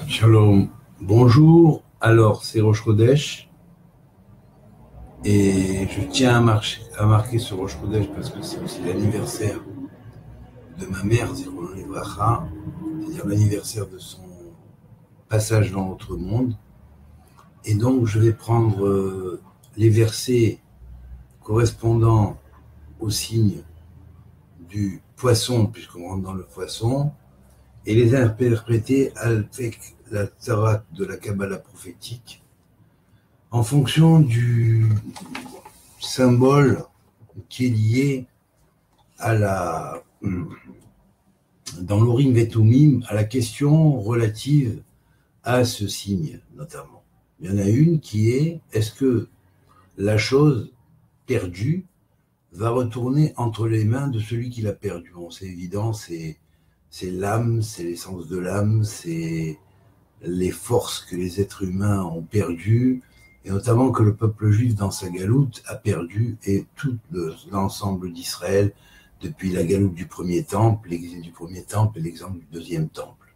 Shalom, bonjour. Alors, c'est Rosh Chodesh et je tiens à marquer ce Rosh Chodesh parce que c'est aussi l'anniversaire de ma mère, Zichrono Livracha, c'est-à-dire l'anniversaire de son passage dans l'autre monde. Et donc, je vais prendre les versets correspondant au signe du poisson, puisqu'on rentre dans le poisson, et les interpréter avec la Torah de la Kabbalah prophétique en fonction du symbole qui est lié à dans l'Urim Vetumim, à la question relative à ce signe, notamment. Il y en a une qui est, est-ce que la chose perdue va retourner entre les mains de celui qui l'a perdue? Bon, c'est évident, c'est l'âme, c'est l'essence de l'âme, c'est les forces que les êtres humains ont perdues, et notamment que le peuple juif dans sa galoute a perdu, et tout l'ensemble d'Israël depuis la galoute du premier temple, l'exil du premier temple et l'exemple du deuxième temple.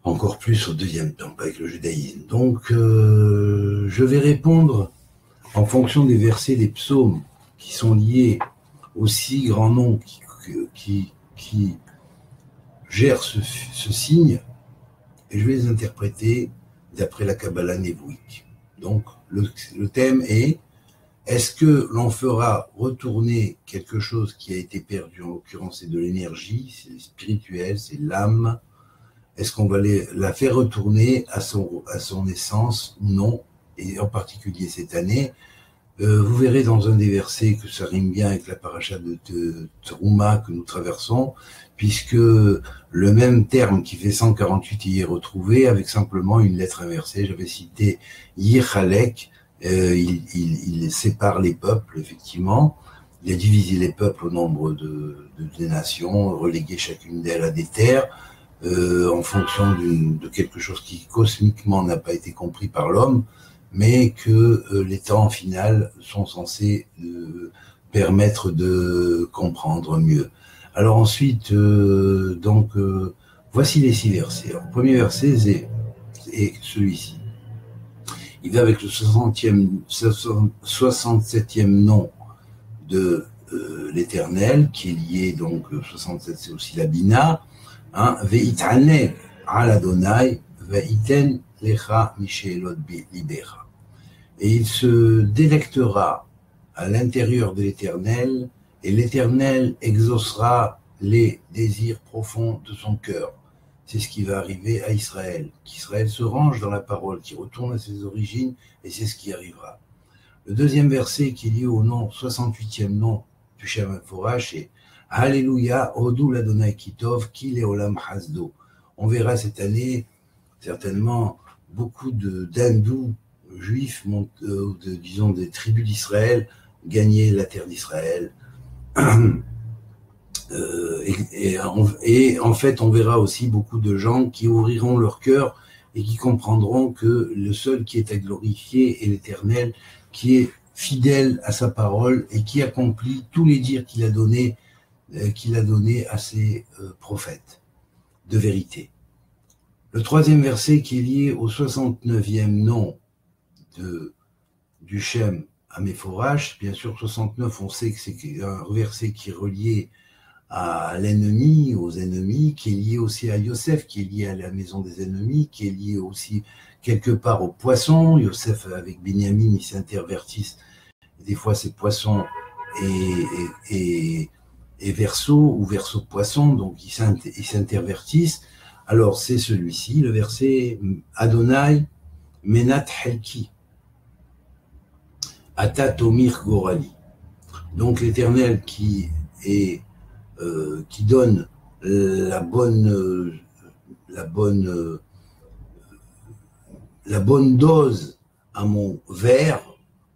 Encore plus au deuxième temple avec le judaïsme. Donc je vais répondre en fonction des versets des psaumes qui sont liés aux six grands noms qui gèrent ce signe, et je vais les interpréter d'après la Kabbalah névouïque. Donc, le thème est, est-ce que l'on fera retourner quelque chose qui a été perdu? En l'occurrence, c'est de l'énergie, c'est spirituel, c'est l'âme. Est-ce qu'on va la faire retourner à son essence ou non? Et en particulier cette année, vous verrez dans un des versets que ça rime bien avec la paracha de Trouma que nous traversons, puisque le même terme qui fait 148 y est retrouvé avec simplement une lettre inversée. J'avais cité Yichalek, il sépare les peuples, effectivement. Il a divisé les peuples au nombre des nations, relégué chacune d'elles à des terres, en fonction de quelque chose qui cosmiquement n'a pas été compris par l'homme, mais que les temps final sont censés permettre de comprendre mieux. Alors ensuite, voici les 6 versets. Alors, le premier verset est celui-ci. Il va avec le 67e nom de l'Éternel, qui est lié, donc 67 c'est aussi la Bina, Ve'it'aneg al Adonai, ve'iten lecha mishelot libera. Et il se délectera à l'intérieur de l'Éternel, et l'Éternel exaucera les désirs profonds de son cœur. C'est ce qui va arriver à Israël, qu'Israël se range dans la parole, qui retourne à ses origines, et c'est ce qui arrivera. Le deuxième verset qui est lié au nom, 68e nom du Shem HaMeforash, est Alléluia, Odou l'Adonai Kitov, Ki Leolam Hasdo. On verra cette année, certainement, beaucoup d'hindous juifs, disons des tribus d'Israël, gagner la terre d'Israël. Et en fait, on verra aussi beaucoup de gens qui ouvriront leur cœur et qui comprendront que le seul qui est à glorifier est l'Éternel, qui est fidèle à sa parole et qui accomplit tous les dires qu'il a donnés à ses prophètes de vérité. Le troisième verset qui est lié au 69e nom du Shem HaMeforash, bien sûr 69, on sait que c'est un verset qui est relié à l'ennemi, aux ennemis, qui est lié aussi à Yosef, qui est lié à la maison des ennemis, qui est lié aussi quelque part aux poissons. Yosef avec Binyamin, ils s'intervertissent. Des fois, c'est poisson et verseau, ou verseau-poisson, donc ils s'intervertissent. Alors, c'est celui-ci, le verset Adonai Menat Helki, Ata Tomir Gorali. Donc, l'Éternel qui donne la bonne dose à mon verre,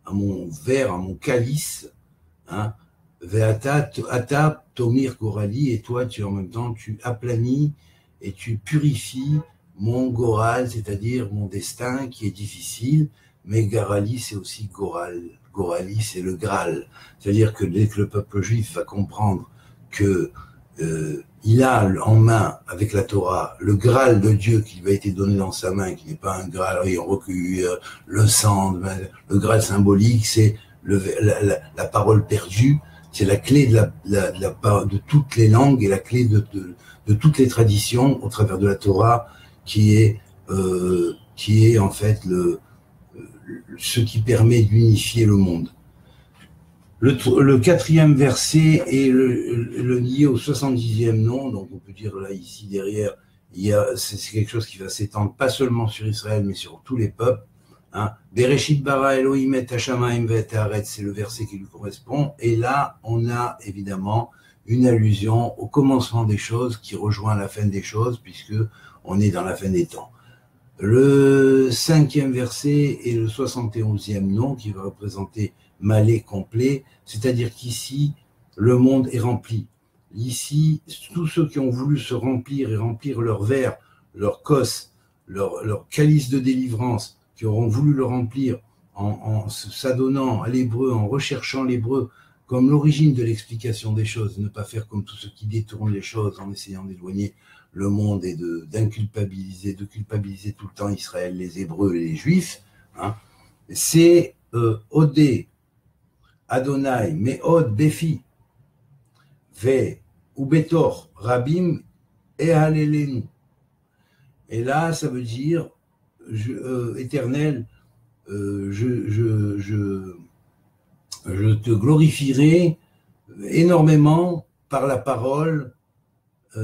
à mon calice, Ve'ata Tomir Gorali, et toi, en même temps, tu aplanis et tu purifies mon Goral, c'est-à-dire mon destin qui est difficile, mais Garali, c'est aussi Goral. Gorali, c'est le Graal. C'est-à-dire que dès que le peuple juif va comprendre que il a en main, avec la Torah, le Graal de Dieu qui lui a été donné dans sa main, qui n'est pas un Graal ayant recueilli le sang, le Graal symbolique, c'est la parole perdue, c'est la clé de toutes les langues et la clé de toutes les traditions au travers de la Torah, qui est en fait ce qui permet d'unifier le monde. Le quatrième verset est le lié au 70e nom, donc on peut dire là, ici, derrière, c'est quelque chose qui va s'étendre pas seulement sur Israël, mais sur tous les peuples. Bereshit bara Elohim et hashamayim ve'et haaretz, c'est le verset qui lui correspond, et là, on a évidemment une allusion au commencement des choses qui rejoint la fin des choses, puisque on est dans la fin des temps. Le 5e verset est le 71e nom qui va représenter Malé complet, c'est-à-dire qu'ici, le monde est rempli. Ici, tous ceux qui ont voulu se remplir et remplir leur verre, leur cosse, leur calice de délivrance, qui auront voulu le remplir en s'adonnant à l'hébreu, en recherchant l'hébreu comme l'origine de l'explication des choses, ne pas faire comme tous ceux qui détournent les choses en essayant d'éloigner le monde et de culpabiliser tout le temps Israël, les Hébreux et les Juifs, c'est Odé, Adonai, Meod, Befi, Ve, Ubetor, Rabim, et Halelenu. Et là, ça veut dire, éternel, je te glorifierai énormément par la parole et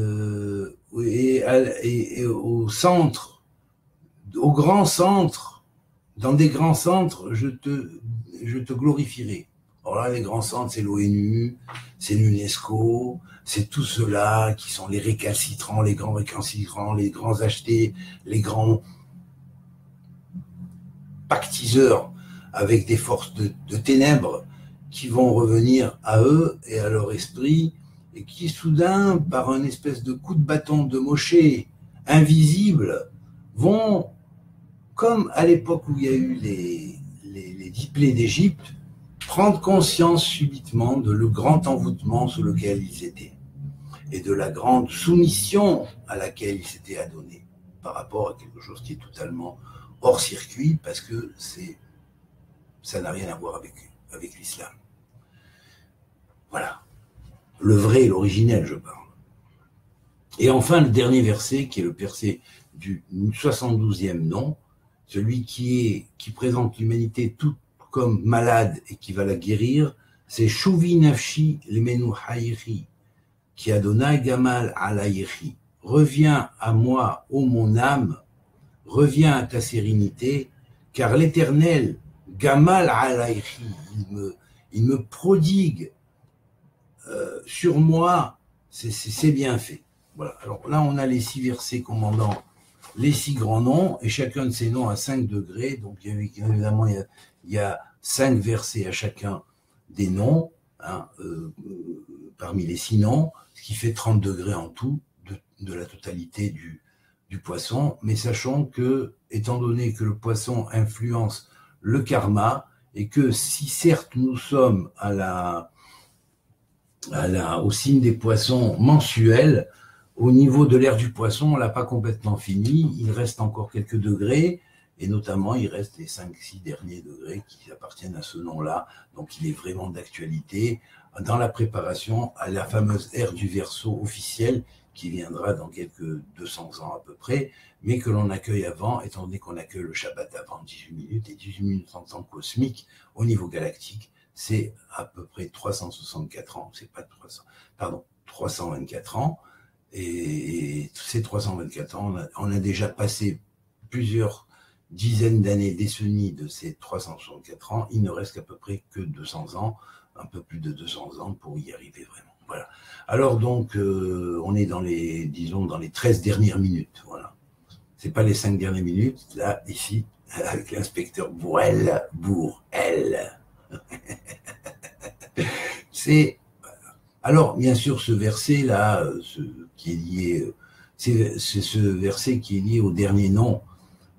au centre, au grand centre, dans des grands centres, je te glorifierai. Alors là, les grands centres, c'est l'ONU, c'est l'UNESCO, c'est tout ceux-là qui sont les récalcitrants, les grands récalcitrants, les grands achetés, les grands pactiseurs avec des forces de ténèbres qui vont revenir à eux et à leur esprit, et qui soudain, par un espèce de coup de bâton de Moshe invisible, vont, comme à l'époque où il y a eu les 10 plaies d'Égypte, prendre conscience subitement de le grand envoûtement sous lequel ils étaient et de la grande soumission à laquelle ils s'étaient adonnés par rapport à quelque chose qui est totalement hors circuit, parce que ça n'a rien à voir avec l'islam. Voilà. Le vrai et l'originel, je parle. Et enfin, le dernier verset, qui est le verset du 72e nom, celui qui présente l'humanité tout comme malade et qui va la guérir, c'est Shuvi Nafshi Lemenu Hayri, qui Adonai Gamal Alayri. Reviens à moi, ô mon âme, reviens à ta sérénité, car l'Éternel, Gamal Alayri, il me prodigue sur moi, c'est bien fait. Voilà. Alors là, on a les 6 versets commandant les 6 grands noms, et chacun de ces noms a 5 degrés, donc évidemment, il y a 5 versets à chacun des noms, parmi les 6 noms, ce qui fait 30 degrés en tout de la totalité du poisson, mais sachons que, étant donné que le poisson influence le karma, et que si certes nous sommes au signe des poissons mensuels, au niveau de l'ère du poisson, on l'a pas complètement fini, il reste encore quelques degrés, et notamment il reste les 5-6 derniers degrés qui appartiennent à ce nom-là, donc il est vraiment d'actualité dans la préparation à la fameuse ère du Verseau officielle qui viendra dans quelques 200 ans à peu près, mais que l'on accueille avant, étant donné qu'on accueille le Shabbat avant 18 minutes, et 18 minutes en temps cosmique au niveau galactique, c'est à peu près 364 ans, c'est pas 300, pardon, 324 ans, et ces 324 ans, on a déjà passé plusieurs dizaines d'années, décennies de ces 364 ans, il ne reste qu'à peu près que 200 ans, un peu plus de 200 ans pour y arriver vraiment. Voilà. Alors donc, on est dans les 13 dernières minutes, voilà. C'est pas les 5 dernières minutes, là, ici, avec l'inspecteur Bourrel. C'est... Alors, bien sûr, ce verset-là, qui est lié, c'est ce verset qui est lié au dernier nom.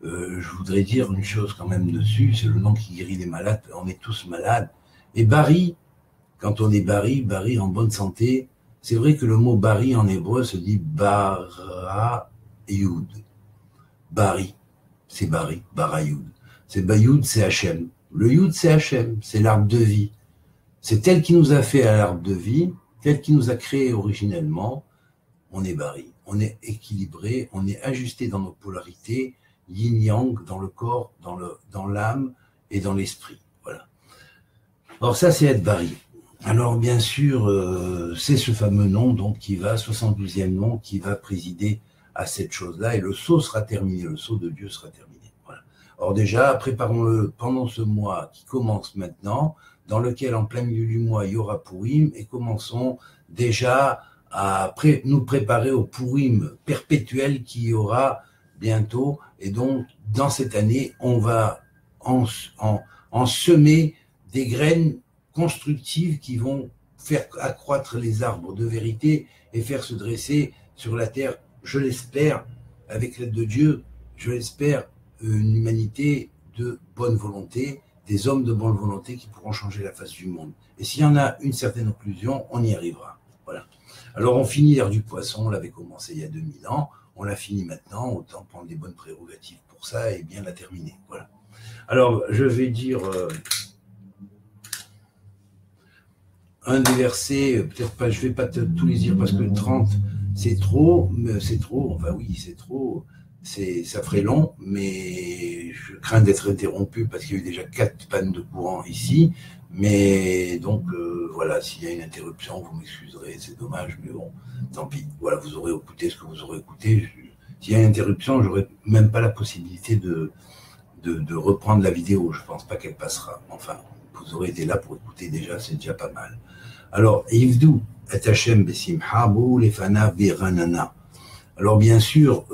Je voudrais dire une chose quand même dessus, c'est le nom qui guérit les malades, on est tous malades. Et Barry, quand on est Barry en bonne santé, C'est vrai que le mot Bari en hébreu se dit Bara Yud. Bari, c'est Bari, Bara Yud. C'est Bayoud, c'est Hachem. Le Yud, c'est Hachem, c'est l'arbre de vie. C'est tel qui nous a fait à l'arbre de vie, tel qui nous a créé originellement. On est Bari, on est équilibré, on est ajusté dans nos polarités, yin-yang, dans le corps, dans l'âme et dans l'esprit. Voilà. Alors ça, c'est être Bari. Alors bien sûr, c'est ce fameux nom donc qui va, 72e nom, qui va présider à cette chose-là, et le saut sera terminé, le saut de Dieu sera terminé. Voilà. Or déjà, préparons-le pendant ce mois qui commence maintenant, dans lequel en plein milieu du mois, il y aura Pourim, et commençons déjà à nous préparer au Pourim perpétuel qui y aura bientôt, et donc dans cette année, on va en semer des graines constructives qui vont faire accroître les arbres de vérité et faire se dresser sur la terre, je l'espère, avec l'aide de Dieu, je l'espère, une humanité de bonne volonté, des hommes de bonne volonté qui pourront changer la face du monde. Et s'il y en a une certaine occlusion, on y arrivera. Voilà. Alors on finit l'ère du poisson, on l'avait commencé il y a 2000 ans, on l'a fini maintenant, autant prendre des bonnes prérogatives pour ça et bien la terminer. Voilà. Alors je vais dire un des versets, peut-être pas, je vais pas tous les dire parce que 30 c'est trop, enfin oui c'est trop, ça ferait long, mais je crains d'être interrompu parce qu'il y a eu déjà 4 pannes de courant ici, mais donc voilà, s'il y a une interruption, vous m'excuserez, c'est dommage, mais bon, tant pis, voilà, vous aurez écouté ce que vous aurez écouté, s'il y a une interruption, j'aurai même pas la possibilité de reprendre la vidéo, je pense pas qu'elle passera, enfin, vous aurez été là pour écouter déjà, c'est déjà pas mal. Alors, Yivdou, et Hachem besimcha bou lefana viranana. Alors bien sûr,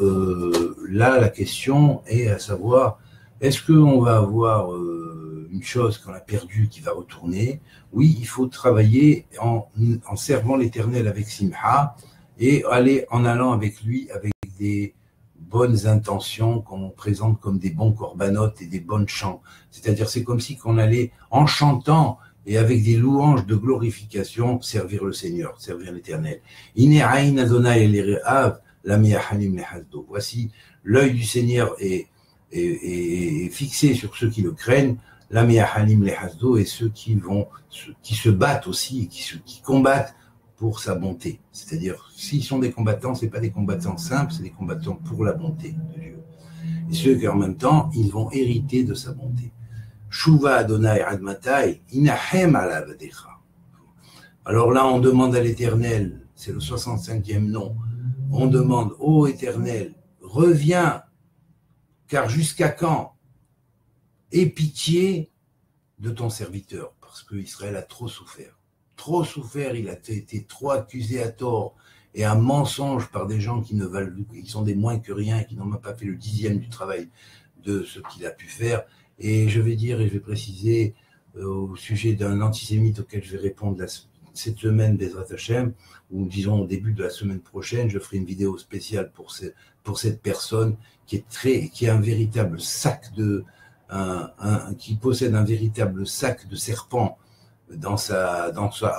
là la question est à savoir, est-ce qu'on va avoir une chose qu'on a perdue qui va retourner? Oui, il faut travailler en servant l'Éternel avec simha et en allant avec lui avec des bonnes intentions qu'on présente comme des bons corbanotes et des bonnes chants. C'est-à-dire c'est comme si qu'on allait en chantant et avec des louanges de glorification servir le Seigneur, servir l'Éternel. Voici, l'œil du Seigneur est fixé sur ceux qui le craignent, et ceux qui se battent aussi, qui combattent pour sa bonté. C'est-à-dire, s'ils sont des combattants, c'est pas des combattants simples, c'est des combattants pour la bonté de Dieu. Et ceux qui, en même temps, ils vont hériter de sa bonté. Shuva Adonai Admatai, Inahem Alavadecha. Alors là, on demande à l'Éternel, c'est le 65e nom, on demande, ô Éternel, reviens, car jusqu'à quand? Aie pitié de ton serviteur, parce que Israël a trop souffert. Trop souffert, il a été trop accusé à tort et à mensonge par des gens qui sont des moins que rien, qui n'ont même pas fait le 10e du travail de ce qu'il a pu faire. Et je vais dire et je vais préciser au sujet d'un antisémite auquel je vais répondre cette semaine, Bezrat Hashem, ou disons au début de la semaine prochaine, je ferai une vidéo spéciale pour cette personne qui est un véritable sac qui possède un véritable sac de serpents dans sa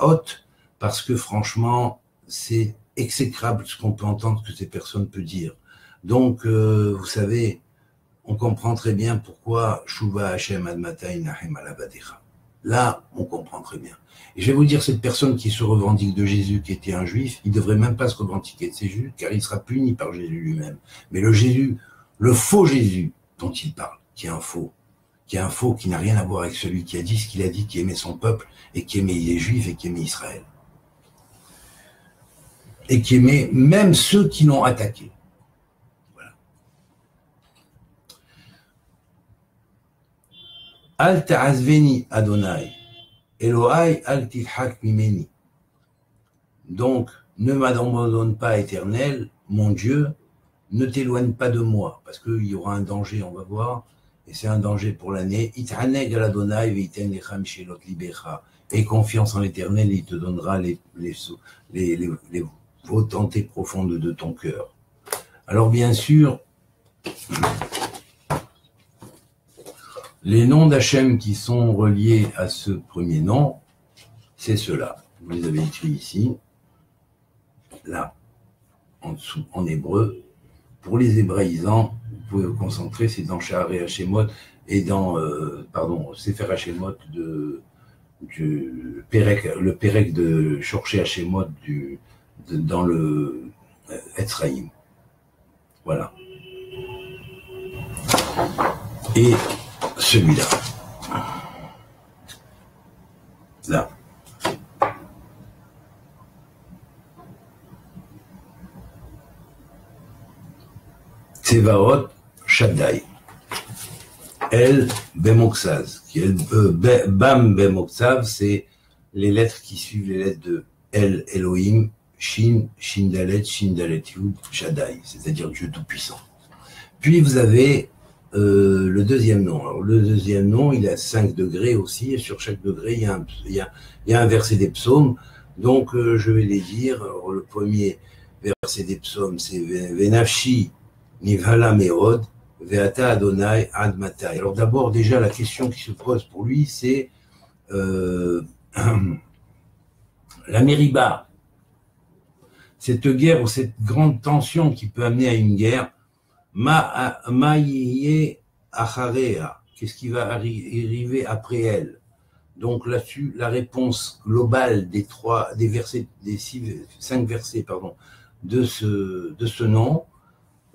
hotte, parce que franchement, c'est exécrable ce qu'on peut entendre que ces personnes peuvent dire. Donc, vous savez, on comprend très bien pourquoi Shuva Hashem Admatai Nahem Alavadecha. Là, on comprend très bien. Et je vais vous dire, cette personne qui se revendique de Jésus, qui était un juif, il ne devrait même pas se revendiquer de ses juifs, car il sera puni par Jésus lui-même. Mais le faux Jésus dont il parle, qui est un faux, qui n'a rien à voir avec celui qui a dit ce qu'il a dit, qui aimait son peuple, et qui aimait les Juifs, et qui aimait Israël. Et qui aimait même ceux qui l'ont attaqué. Voilà. Al ta'azveni Adonai, Elohai al tilhak mimeni. Donc, ne m'abandonne pas, Éternel, mon Dieu, ne t'éloigne pas de moi, parce qu'il y aura un danger, on va voir, et c'est un danger pour l'année. Ithaneg al Adonai veiten lecha mishelot libecha. Aie confiance en l'Éternel, et il te donnera les volontés profondes de ton cœur. Alors bien sûr, les noms d'Hachem qui sont reliés à ce premier nom, c'est ceux-là. Vous les avez écrits ici. là, en dessous, en hébreu. Pour les hébraïsants, vous pouvez vous concentrer, c'est dans Sha'arei Hashemot et dans, Sefer Hashemot le Pérec de Shorshei Hashemot dans le Etzraïm. Voilà. Et celui-là. Là. Tsevaot Shaddai. El Bemoksav. Bam Bemoksav, c'est les lettres qui suivent les lettres de El Elohim, Shin, Shindalet, Shindalet Yud, Shaddai, c'est-à-dire Dieu Tout-Puissant. Puis vous avez le deuxième nom. Alors, le deuxième nom, il a 5 degrés aussi, et sur chaque degré, il y a un verset des psaumes. Donc, je vais les dire. Alors, le premier verset des psaumes, c'est Venafshi Nivhala Meod, Veata Adonai Ad Matai. Alors, d'abord, déjà, la question qui se pose pour lui, c'est la Mériba. Cette guerre ou cette grande tension qui peut amener à une guerre, Ma'yiye Acharea, qu'est-ce qui va arriver après elle? Donc là-dessus, la réponse globale des 5 versets, de ce nom,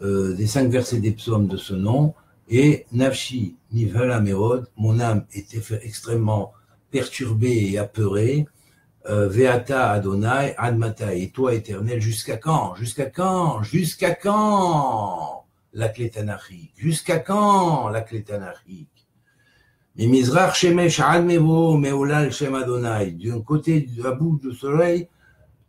des 5 versets des psaumes de ce nom, et Nafshi Nivhala Merod, mon âme était extrêmement perturbée et apeurée. Veata Adonai Ad Matai, et toi éternel, jusqu'à quand? Jusqu'à quand? Jusqu'à quand? La clé tanachique. Jusqu'à quand la clé tanachique? Mimizrach Shemesh Ad Mevo Meolal Shem Adonai, d'un côté à bout du soleil,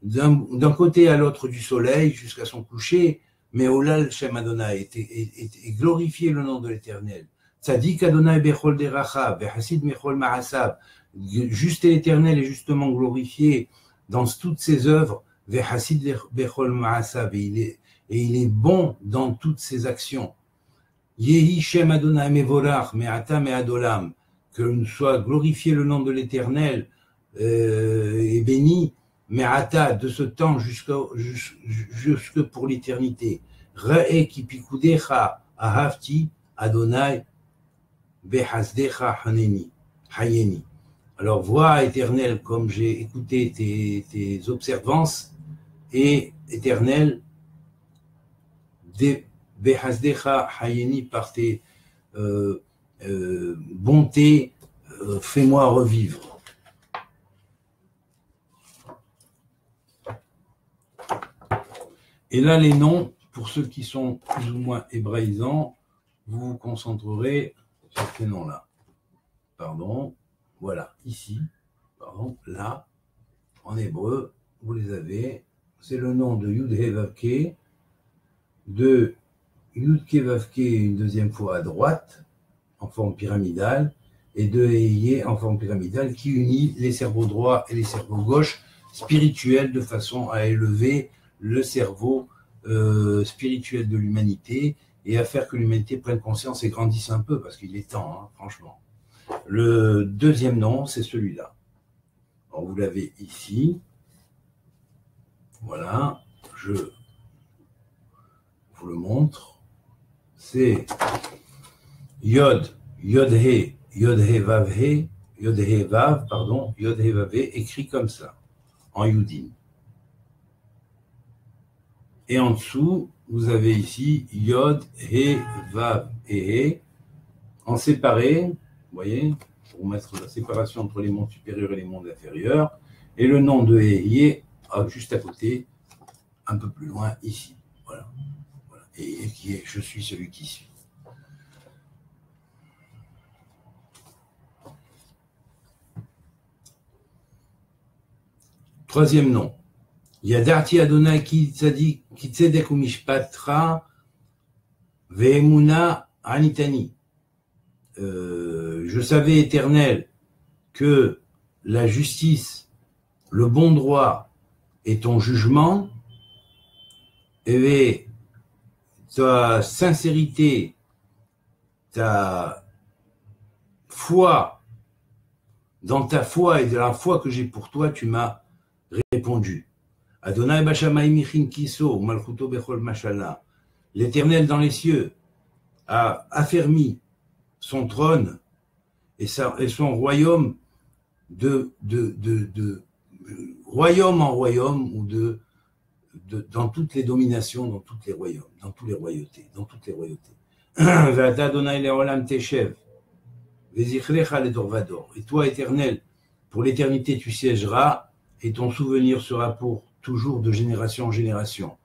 d'un côté à l'autre du soleil jusqu'à son coucher, Meolal Shem Adonai, et glorifier le nom de l'Éternel. Tzadik Adonai Bechol Derachav, Vehasid Mechol Ma'asav, juste et éternel est justement glorifié dans toutes ses œuvres, Vehasid Bechol Ma'asav, et il est bon dans toutes ses actions. Yehi Shem Adonai Mevorach, Me'ata Me'adolam, que soit glorifié le nom de l'Éternel et béni, Me'ata, de ce temps jusque pour l'éternité. Re'e ki pikudecha ahavti Adonai behasdecha hayeni. Alors, vois, Éternel, comme j'ai écouté tes observances, et Éternel, behasdecha hayeni, par tes bontés, fais-moi revivre. Et là, les noms, pour ceux qui sont plus ou moins hébraïsants, vous vous concentrerez sur ces noms-là. Voilà, ici, là, en hébreu, vous les avez. C'est le nom de Yud-He Vav-Ke, de Yud-Ke Vav-Ke une deuxième fois à droite, en forme pyramidale, et de He en forme pyramidale, qui unit les cerveaux droits et les cerveaux gauches spirituels de façon à élever le cerveau spirituel de l'humanité et à faire que l'humanité prenne conscience et grandisse un peu, parce qu'il est temps, hein, franchement. Le deuxième nom, c'est celui-là. Alors, vous l'avez ici. Voilà, je vous le montre. C'est Yod, Yod-He, Yod-He Vav-He, Yod-He Vav, Yod-He Vav-He, écrit comme ça, en Yudin. Et en dessous, vous avez ici Yod, He, Vav et He, en séparé, vous voyez, pour mettre la séparation entre les mondes supérieurs et les mondes inférieurs, et le nom de He, juste à côté, un peu plus loin, ici. Voilà. Et qui est, je suis celui qui suis. Troisième nom. Yadarti Adonai ki tzedek umishpatra ve'emuna anitani. Je savais, Éternel, que la justice, le bon droit est ton jugement, et ta sincérité, ta foi, dans ta foi et de la foi que j'ai pour toi, tu m'as répondu. Adonai Bashamay Michin Kiso, Malchuto Bechol Mashala. L'Éternel dans les cieux a affermi son trône et son royaume de royaume en royaume ou dans toutes les dominations, dans toutes les royaumes, dans toutes les royautés, dans toutes les royautés. Et toi, Éternel, pour l'éternité tu siégeras et ton souvenir sera pour toujours de génération en génération.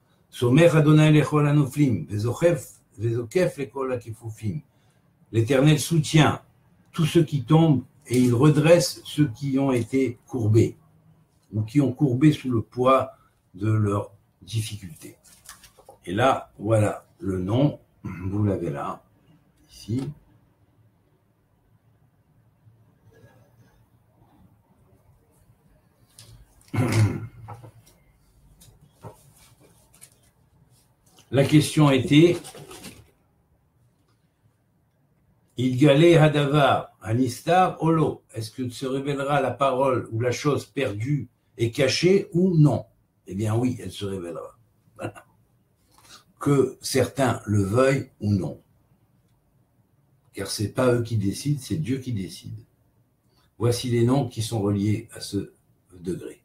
L'Éternel soutient tous ceux qui tombent et il redresse ceux qui ont été courbés ou qui ont courbé sous le poids de leurs difficultés. Et là, voilà le nom, vous l'avez là, ici. La question était Il galait hadavar anistar olo. Est-ce que se révélera la parole ou la chose perdue et cachée ou non? Eh bien oui, elle se révélera. Voilà. Que certains le veuillent ou non. Car ce n'est pas eux qui décident, c'est Dieu qui décide. Voici les noms qui sont reliés à ce degré.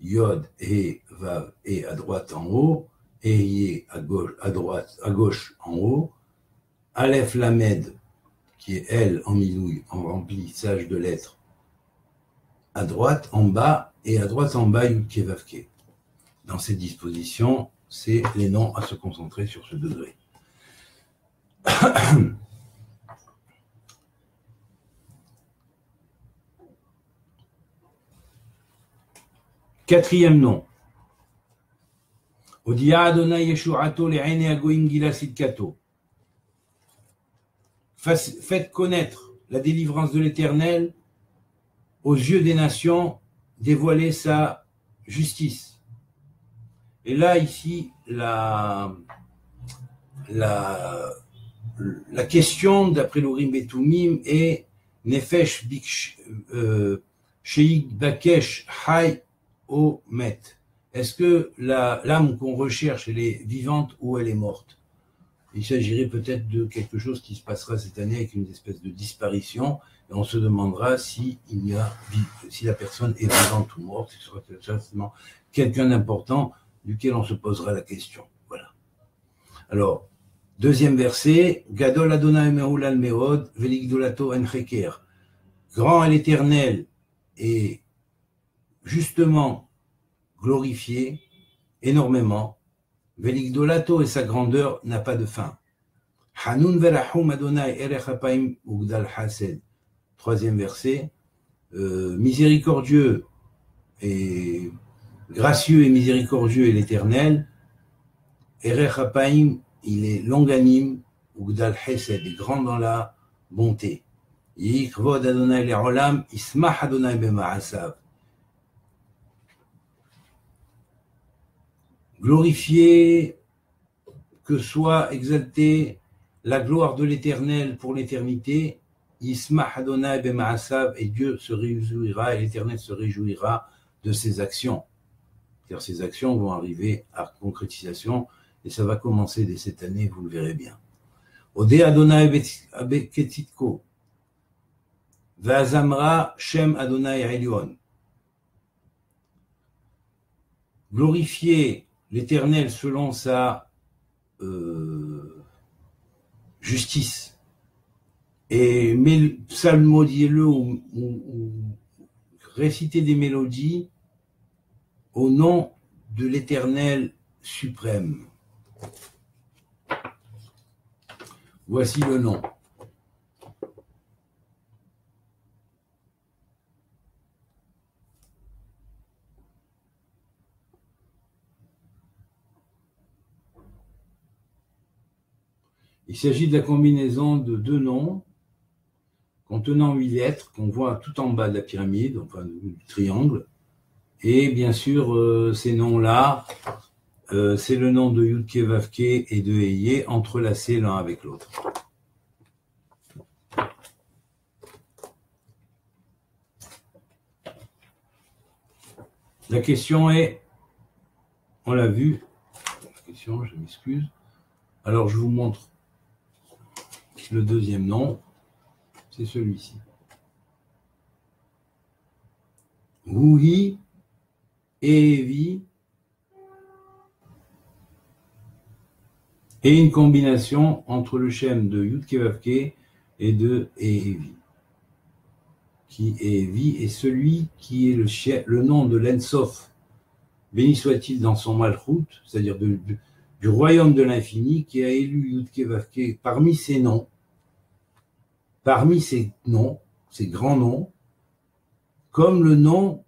Yod, He, Vav, et à droite en haut, et Yé à gauche en haut, Aleph Lamed, qui est elle en milouille, en remplissage de lettres, à droite en bas, et à droite en bas, Yud Ke Vav Ke. Dans ces dispositions, c'est les noms à se concentrer sur ce degré. Quatrième nom. Odia Adonai Yeshuato le'ene agoim gila sidkato. Faites connaître la délivrance de l'Éternel aux yeux des nations, dévoiler sa justice. Et là, ici, la question, d'après l'Urim Betumim, est Nefesh Sheik Bakesh Hay O Met. Est-ce que l'âme qu'on recherche, elle est vivante ou elle est morte? Il s'agirait peut-être de quelque chose qui se passera cette année avec une espèce de disparition, et on se demandera si la personne est vivante ou morte. Ce sera certainement quelqu'un d'important duquel on se posera la question. Voilà. Alors, deuxième verset, Gadol Adonai Me'ulal Me'od, Veligdolato En Cheker. Grand est l'Éternel et justement glorifié énormément. Veligdolato et sa grandeur n'a pas de fin. Hanun verachum Adonai erech hapaim ugdal hased. Troisième verset, miséricordieux et gracieux et miséricordieux est l'Éternel. Erech hapaim, il est longanime, ugdal hased, est grand dans la bonté. Yikvod Adonai le'olam, ismach Adonai b'ma'asav. Glorifié, que soit exaltée la gloire de l'Éternel pour l'éternité, Yismach Adonai b'ma'asav, et Dieu se réjouira, et l'Éternel se réjouira de ses actions. Car ces actions vont arriver à concrétisation, et ça va commencer dès cette année, vous le verrez bien. Odé Adonai beketitko, va'azamra Shem Adonai Elyon. Glorifier l'Éternel selon sa justice. Et psalmodiez-le ou récitez des mélodies au nom de l'Éternel suprême. Voici le nom. Il s'agit de la combinaison de deux noms contenant 8 lettres qu'on voit tout en bas de la pyramide, enfin du triangle. Et bien sûr, ces noms-là, c'est le nom de Yud Ke Vav Ke et de Eyé entrelacés l'un avec l'autre. La question est, on l'a vu, la question, je m'excuse. Alors je vous montre le deuxième nom, c'est celui-ci. Wuhi, Evi, et une combination entre le shem de Yud-Ke-Vav-Ke et de Evi. Qui Evi est celui qui est le nom de l'Ensof, béni soit-il dans son Malchut, c'est-à-dire du royaume de l'infini, qui a élu Yud-Ke-Vav-Ke parmi ses noms, ces grands noms, comme le nom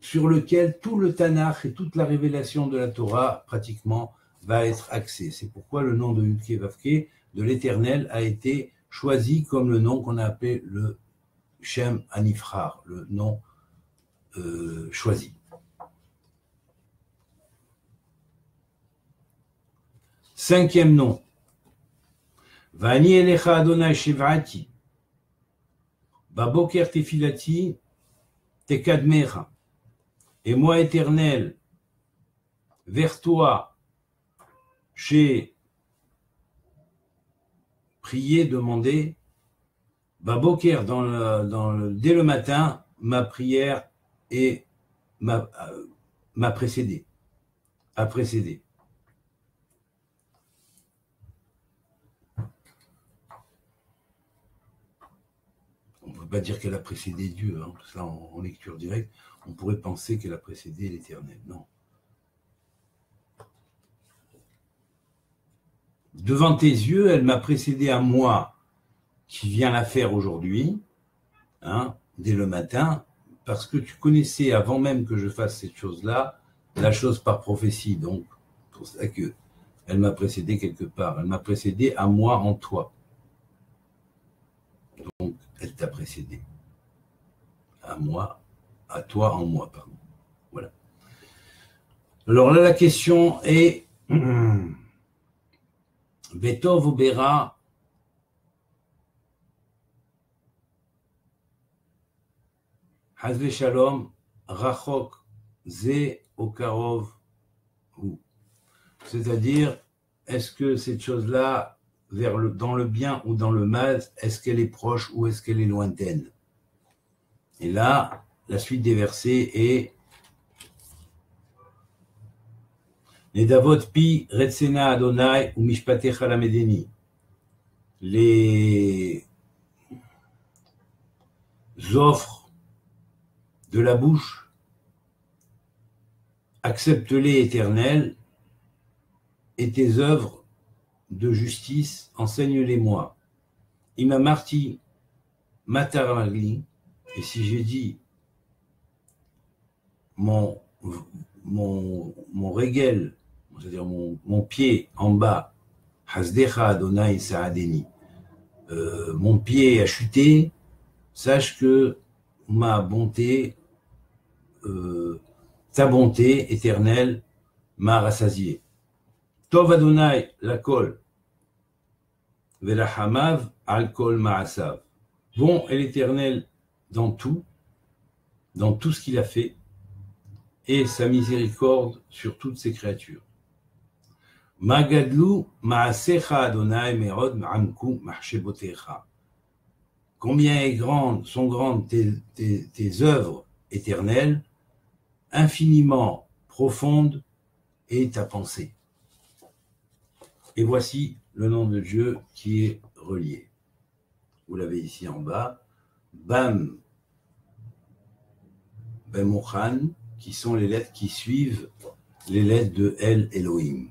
sur lequel tout le Tanakh et toute la révélation de la Torah, pratiquement, va être axé. C'est pourquoi le nom de Yud-Ke-Vav-Ke, de l'Éternel, a été choisi comme le nom qu'on a appelé le Shem Anifrar, le nom choisi. Cinquième nom. Vani elecha Adonai Shivati, Baboker Tefilati, Tekadmecha. Et moi, Éternel, vers toi, j'ai prié, demandé, Baboker, dès le matin, ma prière m'a précédé, a précédé. On ne peut pas dire qu'elle a précédé Dieu, hein, parce que là, en lecture directe, on pourrait penser qu'elle a précédé l'Éternel. Non. Devant tes yeux, elle m'a précédé à moi, qui viens la faire aujourd'hui, hein, dès le matin, parce que tu connaissais, avant même que je fasse cette chose-là, la chose par prophétie. Donc, c'est pour ça qu'elle m'a précédé quelque part. Elle m'a précédé à moi en toi. Donc, elle t'a précédé. À moi, à toi en moi, pardon. Voilà. Alors là, la question est Betov Obera Hazve Shalom Rachok Ze Okarov Hu. C'est-à-dire, est-ce que cette chose-là, dans le bien ou dans le mal, est-ce qu'elle est proche ou est-ce qu'elle est lointaine? Et là, la suite des versets est Nedavot pi Retsena Adonai ou Mishpatecha Lamedeni. Les offres de la bouche, accepte-les, Éternel, et tes œuvres de justice, enseigne-les-moi. Imamarti Mataragli, et si j'ai dit mon régel, c'est-à-dire mon pied en bas, Hasdecha Adonai Saadeni, mon pied a chuté, sache que ma bonté, ta bonté éternelle m'a rassasié. Tov Adonai lakol, velachamav alkol ma'asav. Bon est l'Éternel dans tout ce qu'il a fait, et sa miséricorde sur toutes ses créatures. Magadlu ma'asecha Adonai merod ma'amku mahshebotecha. Combien sont grandes tes œuvres éternelles, infiniment profondes est ta pensée. Et voici le nom de Dieu qui est relié. Vous l'avez ici en bas. Bam, Bemochan, qui sont les lettres qui suivent les lettres de El Elohim.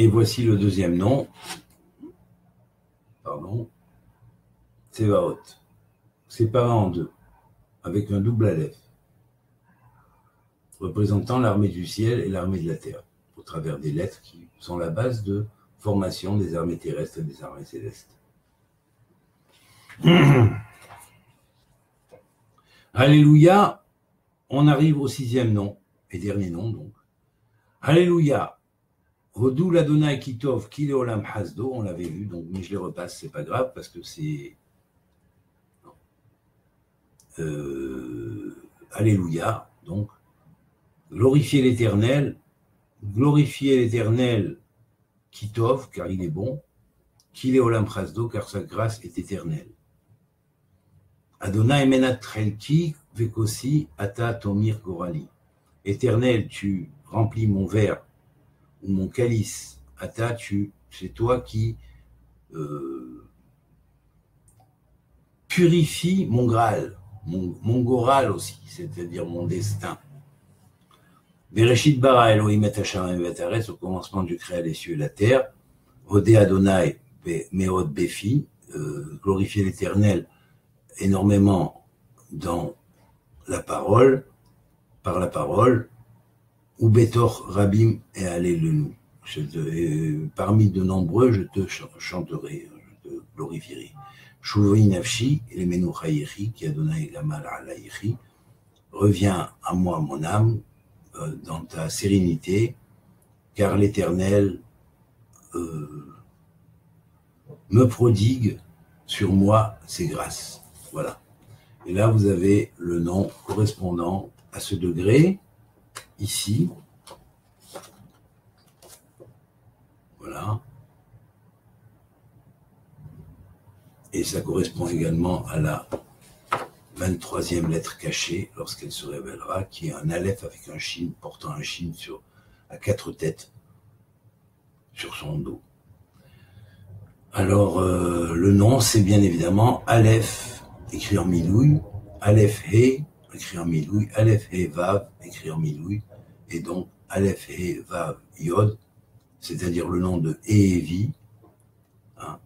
Et voici le deuxième nom, Tsevaot, séparé en deux, avec un double aleph, représentant l'armée du ciel et l'armée de la terre, au travers des lettres qui sont la base de formation des armées terrestres et des armées célestes. Alléluia, on arrive au sixième nom, et dernier nom donc. Alléluia, Hodou l'Adonai Kitov, Kile Olam Hasdo, on l'avait vu, donc, mais je les repasse, c'est pas grave, parce que c'est. Alléluia, donc. Glorifiez l'Éternel, Kitov, car il est bon, Kile Olam Hasdo, car sa grâce est éternelle. Adonai Menat Trelki, Vekosi, Ata Tomir Gorali. Éternel, tu remplis mon verre ou mon calice. Ata, c'est toi qui purifie mon Graal, mon Goral aussi, c'est-à-dire mon destin. Bereshit bara Elohim et Hashamayim et Haaretz, au commencement du créa les cieux et la terre. Odé Adonai Meod Befi, glorifier l'Éternel énormément dans la parole, par la parole, ou Betor Rabim et Alléluia. Parmi de nombreux, je te chanterai, je te glorifierai. Shuvei Nafshi, Elemenu Chayechi, qui a donné Gamal Alayechi, reviens à moi, mon âme, dans ta sérénité, car l'Éternel me prodigue sur moi ses grâces. Voilà. Et là, vous avez le nom correspondant à ce degré, ici. Voilà. Et ça correspond également à la 23e lettre cachée, lorsqu'elle se révélera, qui est un aleph avec un shin, portant un shin à 4 têtes sur son dos. Alors, le nom, c'est bien évidemment Aleph, écrit en milouï, Aleph He, écrit en milouï, Aleph He Vav, écrit en milouï, et donc Aleph He Vav Yod, c'est-à-dire le nom de Evi, hein,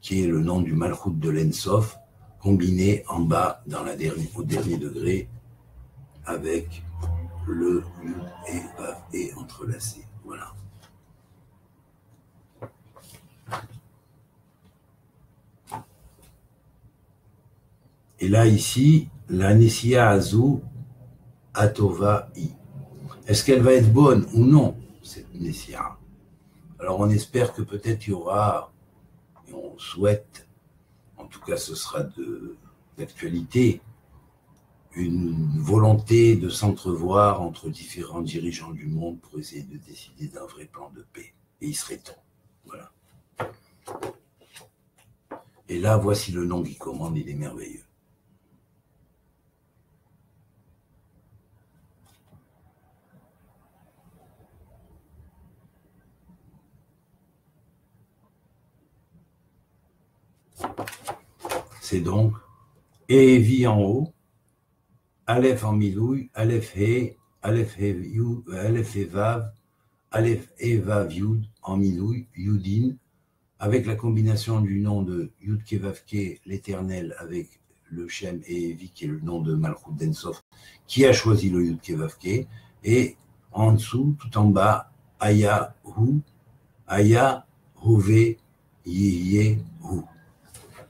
qui est le nom du Malchut de l'Ensof, combiné en bas au dernier degré avec le Yud et Vav et entrelacé. Voilà. Et là, ici, la Nessia Azou Atova I. Est-ce qu'elle va être bonne ou non, cette Nessia? Alors, on espère que peut-être il y aura, et on souhaite, en tout cas ce sera d'actualité, une volonté de s'entrevoir entre différents dirigeants du monde pour essayer de décider d'un vrai plan de paix. Et il serait temps. Voilà. Et là, voici le nom qui commande, il est merveilleux. C'est donc Evi en haut, Aleph en milouï, Aleph He Vav, Aleph He Vav Yud en milouï, Yudin, avec la combination du nom de Yud Kevavke, l'Éternel, avec le Shem et Evi, qui est le nom de Malchut d'Ensof, qui a choisi le Yud Kevavke, et en dessous, tout en bas, Aya Hu, Aya Hove Yeye Hu,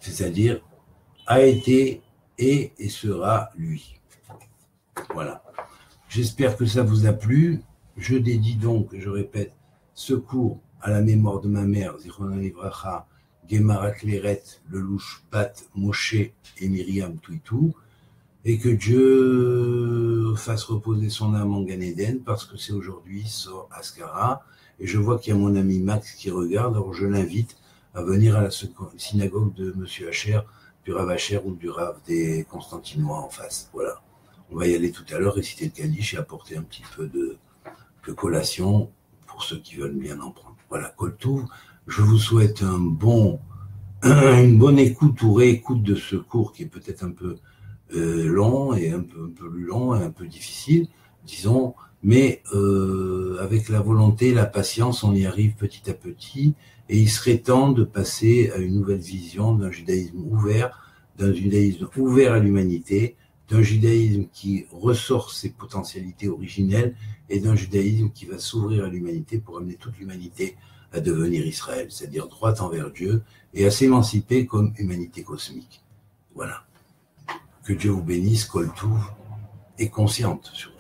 c'est-à-dire a été, est et sera lui. Voilà. J'espère que ça vous a plu. Je dédie donc, je répète, ce cours à la mémoire de ma mère, Zichrono Livracha, Gemara Kleret, Lelouch Pat, Moshe et Myriam Touitou, et que Dieu fasse reposer son âme en Gan Eden, parce que c'est aujourd'hui, sort Askara, et je vois qu'il y a mon ami Max qui regarde, alors je l'invite à venir à la synagogue de Monsieur Hacher, du Rav Hacher ou du Rav des Constantinois en face. Voilà. On va y aller tout à l'heure, réciter le Kaddish et apporter un petit peu de collation pour ceux qui veulent bien en prendre. Voilà, Koltou, je vous souhaite une bonne écoute ou réécoute de ce cours qui est peut-être un peu long et un peu plus long et un peu difficile, disons, mais avec la volonté, la patience, on y arrive petit à petit. Et il serait temps de passer à une nouvelle vision d'un judaïsme ouvert à l'humanité, d'un judaïsme qui ressort ses potentialités originelles et d'un judaïsme qui va s'ouvrir à l'humanité pour amener toute l'humanité à devenir Israël, c'est-à-dire droite envers Dieu et à s'émanciper comme humanité cosmique. Voilà. Que Dieu vous bénisse, Koltou, et consciente surtout.